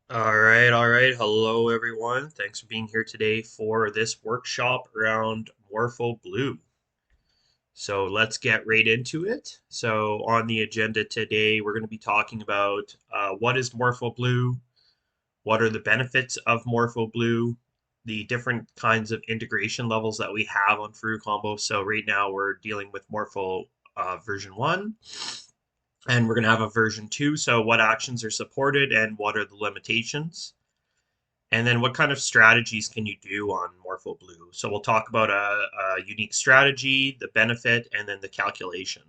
All right. Hello, everyone. Thanks for being here today for this workshop around Morpho Blue. So let's get right into it. So on the agenda today, we're going to be talking about what is Morpho Blue, what are the benefits of Morpho Blue, the different kinds of integration levels that we have on Furucombo. So right now we're dealing with Morpho version 1, and we're going to have a version 2. So what actions are supported and what are the limitations? And then what kind of strategies can you do on Morpho Blue? So we'll talk about a unique strategy, the benefit, and then the calculation.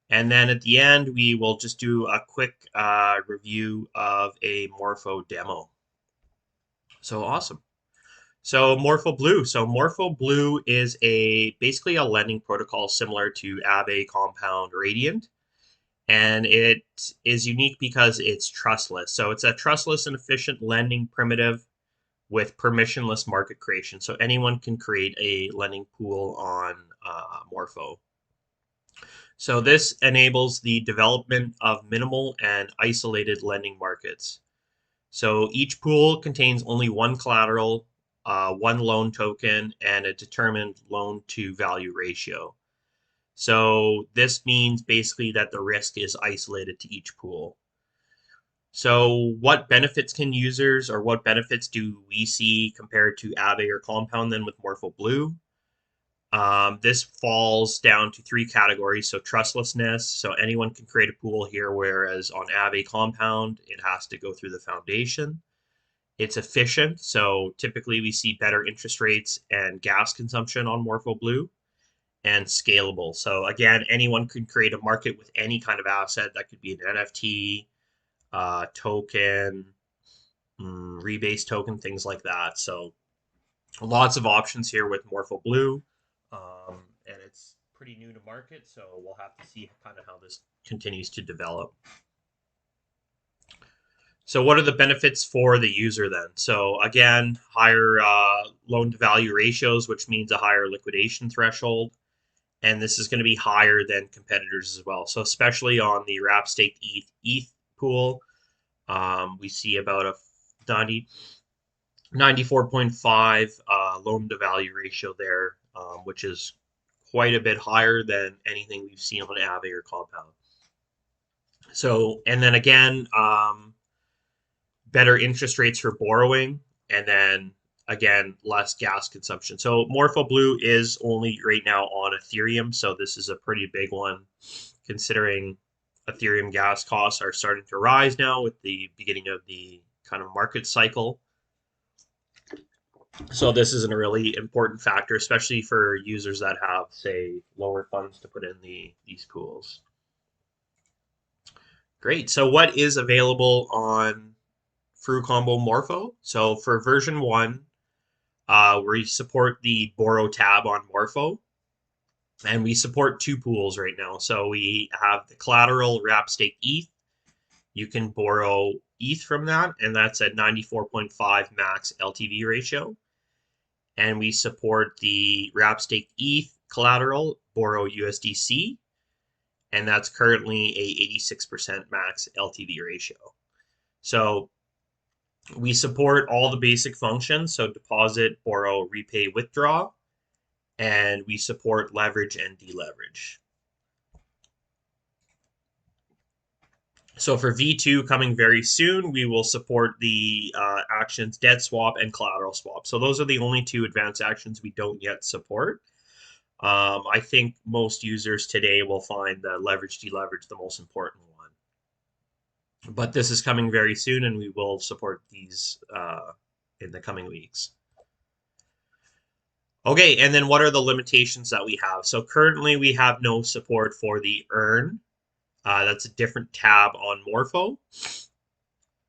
And then at the end, we will just do a quick review of a Morpho demo. So awesome. So Morpho Blue. So Morpho Blue is basically a lending protocol similar to Aave Compound Radiant. And it is unique because it's trustless. So it's a trustless and efficient lending primitive with permissionless market creation. So anyone can create a lending pool on Morpho. So this enables the development of minimal and isolated lending markets. So each pool contains only one collateral, one loan token, and a determined loan to value ratio. So this means basically that the risk is isolated to each pool. So, what benefits can users or what benefits do we see compared to Aave or Compound then with Morpho Blue? This falls down to three categories. So, trustlessness. So, anyone can create a pool here, whereas on Aave Compound, it has to go through the foundation. It's efficient. So, typically we see better interest rates and gas consumption on Morpho Blue, and scalable. So, again, anyone can create a market with any kind of asset. That could be an NFT, token, rebase token, things like that. So lots of options here with Morpho Blue, and it's pretty new to market. So we'll have to see kind of how this continues to develop. So what are the benefits for the user then? So again, higher loan to value ratios, which means a higher liquidation threshold. And this is going to be higher than competitors as well. So especially on the wrap stake ETH pool, we see about a 94.5 loan to value ratio there, which is quite a bit higher than anything we've seen on Aave or Compound. So, and then again, better interest rates for borrowing, and then again, less gas consumption. So, Morpho Blue is only right now on Ethereum, so this is a pretty big one considering Ethereum gas costs are starting to rise now with the beginning of the kind of market cycle. So this is a really important factor, especially for users that have, say, lower funds to put in these pools. Great. So what is available on Furucombo Morpho? So for version 1, we support the Borrow tab on Morpho, and we support two pools right now. So we have the collateral wrap stake ETH. You can borrow ETH from that, and that's at 94.5 max LTV ratio. And we support the wrap stake ETH collateral borrow USDC, and that's currently a 86% max LTV ratio. So we support all the basic functions, so deposit, borrow, repay, withdraw, and we support leverage and deleverage. So for V2 coming very soon, we will support the actions debt swap and collateral swap. So those are the only two advanced actions we don't yet support. I think most users today will find the leverage deleverage the most important one. But this is coming very soon, and we will support these in the coming weeks. Okay, and then what are the limitations that we have? So currently we have no support for the earn. That's a different tab on Morpho.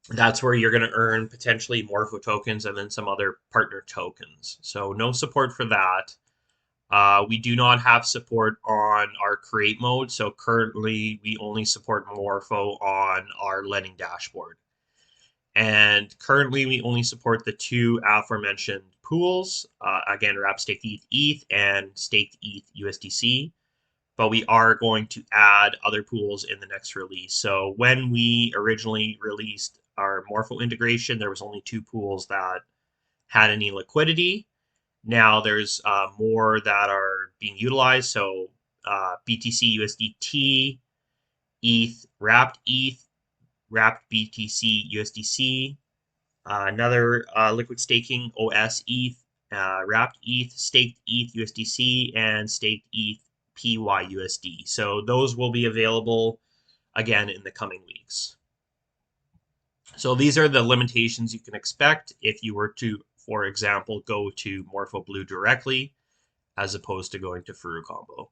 That's where you're going to earn potentially Morpho tokens and then some other partner tokens. So no support for that. We do not have support on our create mode. So currently we only support Morpho on our lending dashboard. And currently we only support the two aforementioned pools. Again, wrap staked ETH and staked ETH USDC. But we are going to add other pools in the next release. So when we originally released our Morpho integration, there was only 2 pools that had any liquidity. Now there's more that are being utilized. So BTC USDT, ETH, wrapped BTC USDC, another liquid staking OS ETH, wrapped ETH, staked ETH USDC, and staked ETH PYUSD. So those will be available again in the coming weeks. So these are the limitations you can expect if you were to, for example, go to Morpho Blue directly as opposed to going to Furucombo.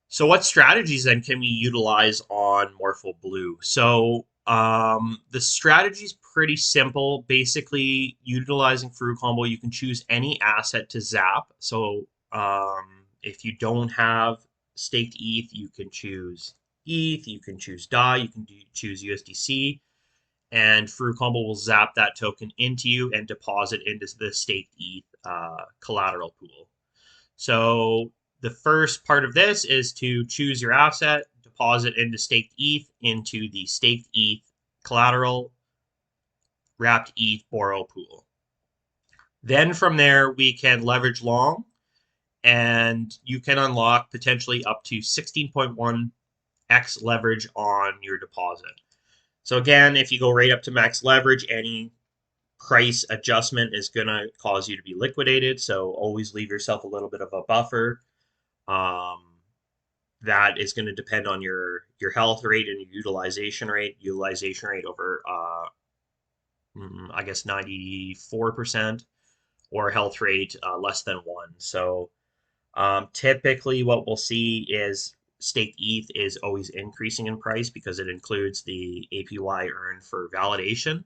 So what strategies then can we utilize on Morpho Blue? So the strategy is pretty simple. Basically, utilizing Furucombo, you can choose any asset to zap. So if you don't have staked ETH, you can choose ETH, you can choose DAI, you can choose USDC, and Furucombo will zap that token into you and deposit into the staked ETH collateral pool. So the first part of this is to choose your asset, deposit into staked ETH into the staked ETH collateral wrapped ETH borrow pool. Then from there, we can leverage long, and you can unlock potentially up to 16.1x leverage on your deposit. So again, if you go right up to max leverage, any price adjustment is going to cause you to be liquidated. So always leave yourself a little bit of a buffer. That is going to depend on your health rate and your utilization rate. Utilization rate over, I guess, 94%, or health rate less than 1. So typically what we'll see is staked ETH is always increasing in price because it includes the APY earned for validation.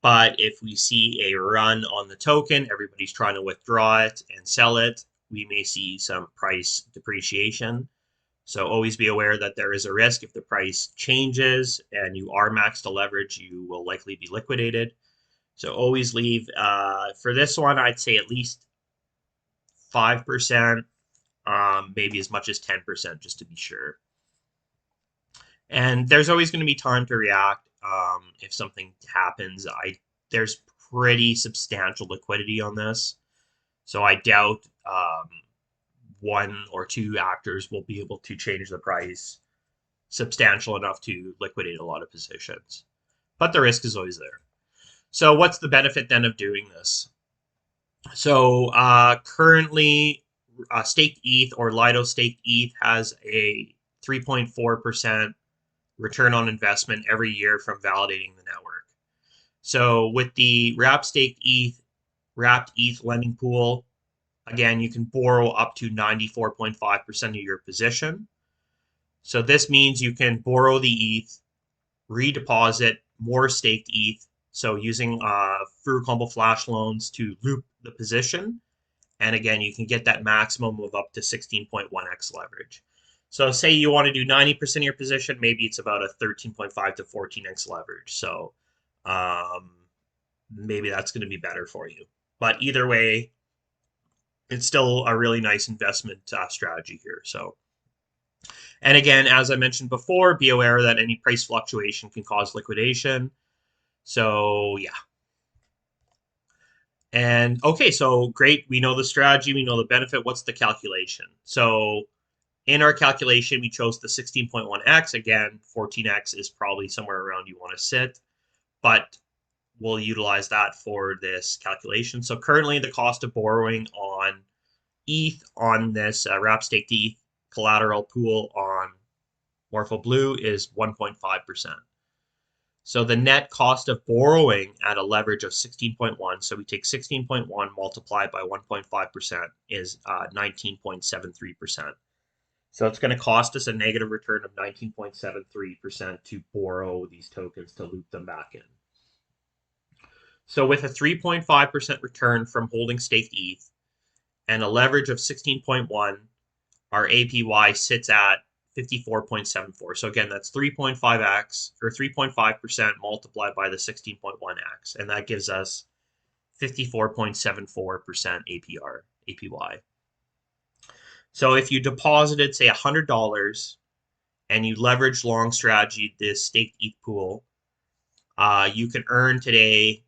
But if we see a run on the token, everybody's trying to withdraw it and sell it, we may see some price depreciation. So always be aware that there is a risk. If the price changes and you are maxed to leverage, you will likely be liquidated. So always leave, for this one, I'd say at least 5%, maybe as much as 10%, just to be sure. And there's always going to be time to react if something happens. There's pretty substantial liquidity on this, so I doubt 1 or 2 actors will be able to change the price substantial enough to liquidate a lot of positions. But the risk is always there. So what's the benefit then of doing this? So currently, staked ETH or Lido staked ETH has a 3.4% return on investment every year from validating the network. So with the wrapped ETH lending pool, again, you can borrow up to 94.5% of your position. So this means you can borrow the ETH, redeposit more staked ETH. So using Furucombo flash loans to loop the position. And again, you can get that maximum of up to 16.1x leverage. So say you want to do 90% of your position, maybe it's about a 13.5 to 14x leverage. So maybe that's going to be better for you. But either way, it's still a really nice investment strategy here. So, and again, as I mentioned before, be aware that any price fluctuation can cause liquidation. So yeah. And okay, so great. We know the strategy. We know the benefit. What's the calculation? So in our calculation, we chose the 16.1x. Again, 14x is probably somewhere around you want to sit, but we'll utilize that for this calculation. So currently the cost of borrowing on ETH on this wrap staked ETH collateral pool on Morpho Blue is 1.5%. So the net cost of borrowing at a leverage of 16.1, so we take 16.1 multiplied by 1.5% is 19.73%. So it's going to cost us a negative return of 19.73% to borrow these tokens to loop them back in. So with a 3.5% return from holding staked ETH and a leverage of 16.1, our APY sits at 54.74. So again, that's 3.5x or 3.5% multiplied by the 16.1x, and that gives us 54.74% APY. So if you deposited, say, $100 and you leverage long strategy this staked ETH pool, you can earn today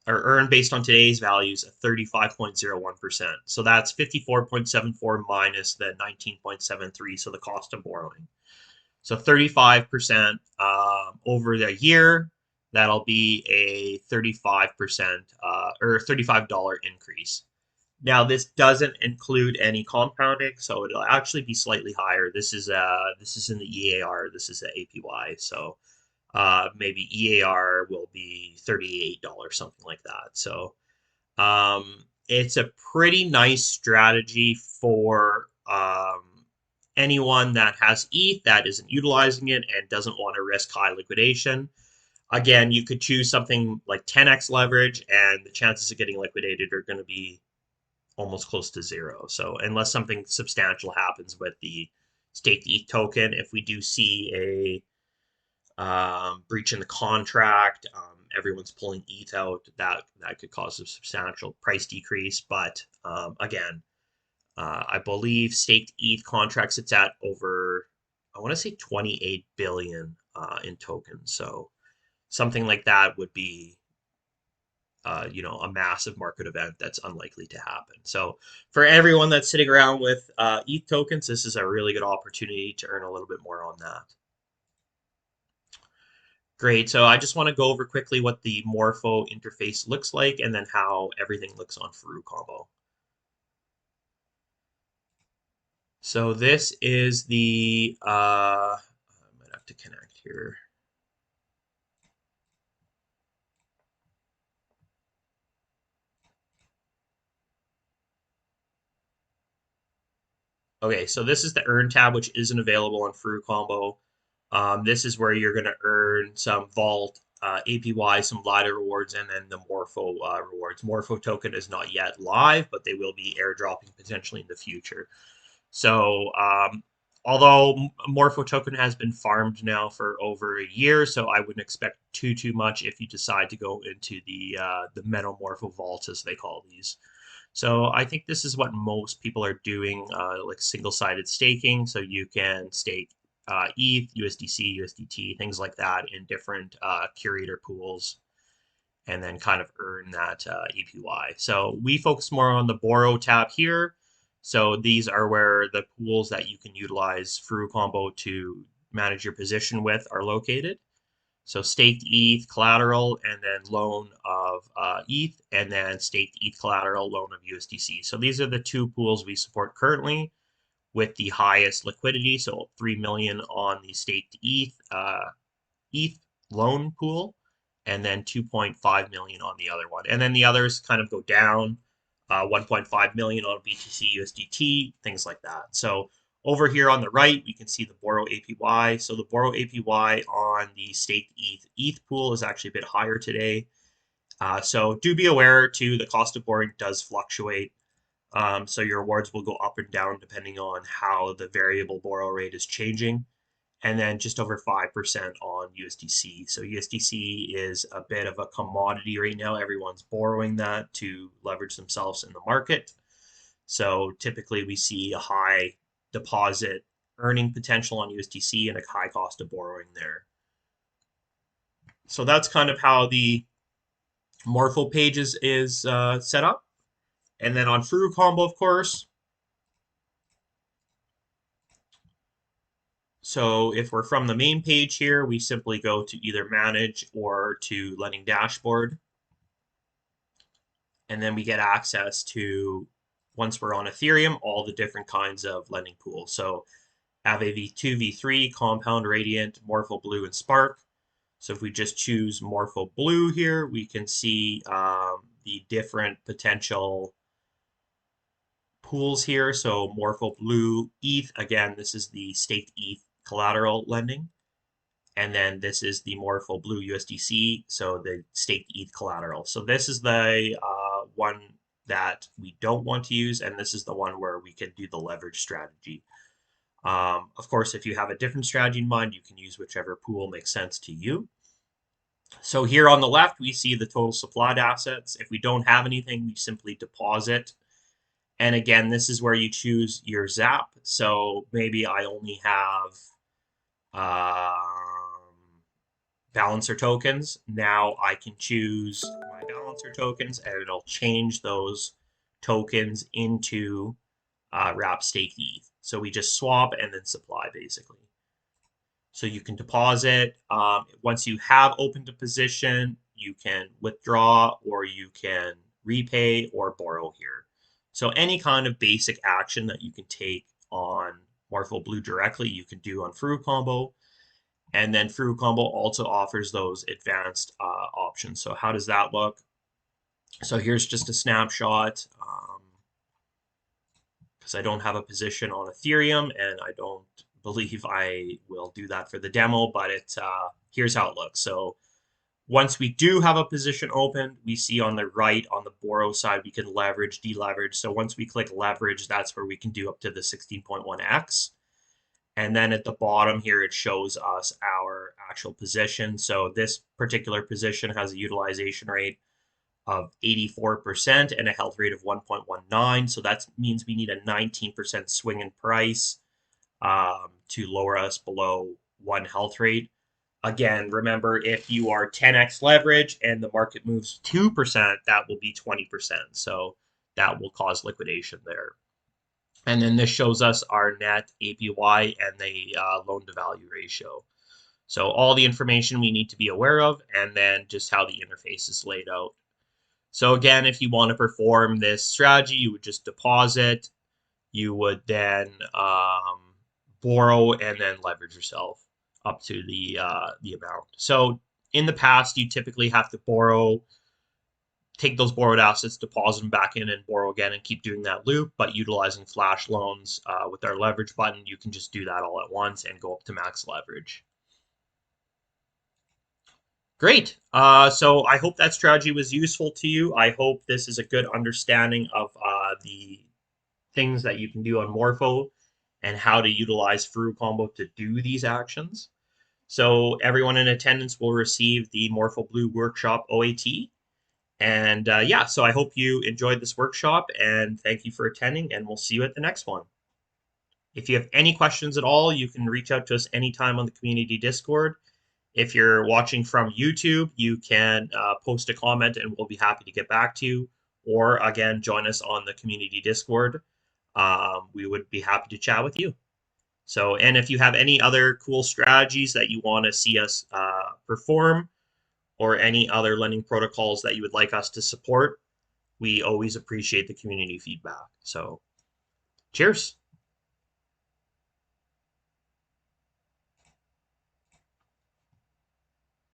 or earn based on today's values of 35.01%. So that's 54.74 minus the 19.73, so the cost of borrowing. So 35% over the year, that'll be a 35% or $35 increase. Now this doesn't include any compounding, so it'll actually be slightly higher. This is in the EAR, this is the APY, so maybe EAR will be $38, something like that. So it's a pretty nice strategy for anyone that has ETH that isn't utilizing it and doesn't want to risk high liquidation. Again, you could choose something like 10x leverage, and the chances of getting liquidated are going to be almost close to zero. So unless something substantial happens with the staked ETH token, if we do see a breach in the contract, everyone's pulling ETH out, that could cause a substantial price decrease. But again, I believe staked ETH contracts, it's at over, I want to say 28 billion in tokens. So something like that would be a massive market event that's unlikely to happen. So for everyone that's sitting around with ETH tokens, this is a really good opportunity to earn a little bit more on that. Great. So I just want to go over quickly what the Morpho interface looks like and then how everything looks on Furucombo. So this is the, I might have to connect here. Okay, so this is the Earn tab, which isn't available on Furucombo. This is where you're going to earn some Vault, APY, some ladder rewards, and then the Morpho rewards. Morpho token is not yet live, but they will be airdropping potentially in the future. So although Morpho token has been farmed now for over a year, so I wouldn't expect too much if you decide to go into the Metamorpho vaults, as they call these. So I think this is what most people are doing, like single-sided staking. So you can stake ETH, USDC, USDT, things like that in different curator pools, and then kind of earn that APY. So we focus more on the borrow tab here. So these are where the pools that you can utilize Furucombo to manage your position with are located. So staked ETH collateral, and then loan of ETH, and then staked ETH collateral, loan of USDC. So these are the two pools we support currently with the highest liquidity. So 3 million on the staked ETH loan pool, and then 2.5 million on the other one. And then the others kind of go down, 1.5 million on BTC, USDT, things like that. So over here on the right, we can see the borrow APY. So the borrow APY on the staked ETH pool is actually a bit higher today. So do be aware too, the cost of borrowing does fluctuate. So your rewards will go up and down depending on how the variable borrow rate is changing. And then just over 5% on USDC. So USDC is a bit of a commodity right now. Everyone's borrowing that to leverage themselves in the market. So typically we see a high deposit earning potential on USDC and a high cost of borrowing there. So that's kind of how the Morpho page is set up. And then on Furucombo, of course, so if we're from the main page here, we simply go to either manage or to lending dashboard. And then we get access to, once we're on Ethereum, all the different kinds of lending pools. So have a V2, V3, Compound, Radiant, Morpho Blue, and Spark. So if we just choose Morpho Blue here, we can see the different potential pools here. So Morpho Blue ETH, again, this is the staked ETH collateral lending. And then this is the Morpho Blue USDC, so the staked ETH collateral. So this is the one that we don't want to use, and this is the one where we can do the leverage strategy. Of course, if you have a different strategy in mind, you can use whichever pool makes sense to you. So here on the left, we see the total supplied assets. If we don't have anything, we simply deposit. And again, this is where you choose your zap. So maybe I only have balancer tokens. Now I can choose my balancer tokens and it'll change those tokens into wrap stake ETH. So we just swap and then supply basically. So you can deposit. Once you have opened a position, you can withdraw or you can repay or borrow here. So any kind of basic action that you can take on Morpho Blue directly, you can do on Furucombo. And then Furucombo also offers those advanced options. So how does that look? So here's just a snapshot because I don't have a position on Ethereum and I don't believe I will do that for the demo, but here's how it looks. So once we do have a position open, we see on the right on the borrow side, we can leverage, deleverage. So once we click leverage, that's where we can do up to the 16.1x. And then at the bottom here, it shows us our actual position. So this particular position has a utilization rate of 84% and a health rate of 1.19. So that means we need a 19% swing in price to lower us below 1 health rate. Again, remember, if you are 10x leverage and the market moves 2%, that will be 20%. So that will cause liquidation there. And then this shows us our net APY and the loan to value ratio. So all the information we need to be aware of, and then just how the interface is laid out. So again, if you want to perform this strategy, you would just deposit. You would then borrow and then leverage yourself up to the amount. So in the past, you typically have to borrow, take those borrowed assets, deposit them back in, and borrow again, and keep doing that loop. But utilizing flash loans with our leverage button, you can just do that all at once and go up to max leverage. Great. So I hope that strategy was useful to you. I hope this is a good understanding of the things that you can do on Morpho and how to utilize Furucombo to do these actions. So everyone in attendance will receive the Morpho Blue Workshop OAT. And yeah, so I hope you enjoyed this workshop and thank you for attending, and we'll see you at the next one. If you have any questions at all, you can reach out to us anytime on the community Discord. If you're watching from YouTube, you can post a comment and we'll be happy to get back to you. Or again, join us on the community Discord. We would be happy to chat with you. So, and if you have any other cool strategies that you want to see us perform, or any other lending protocols that you would like us to support, we always appreciate the community feedback. So, cheers.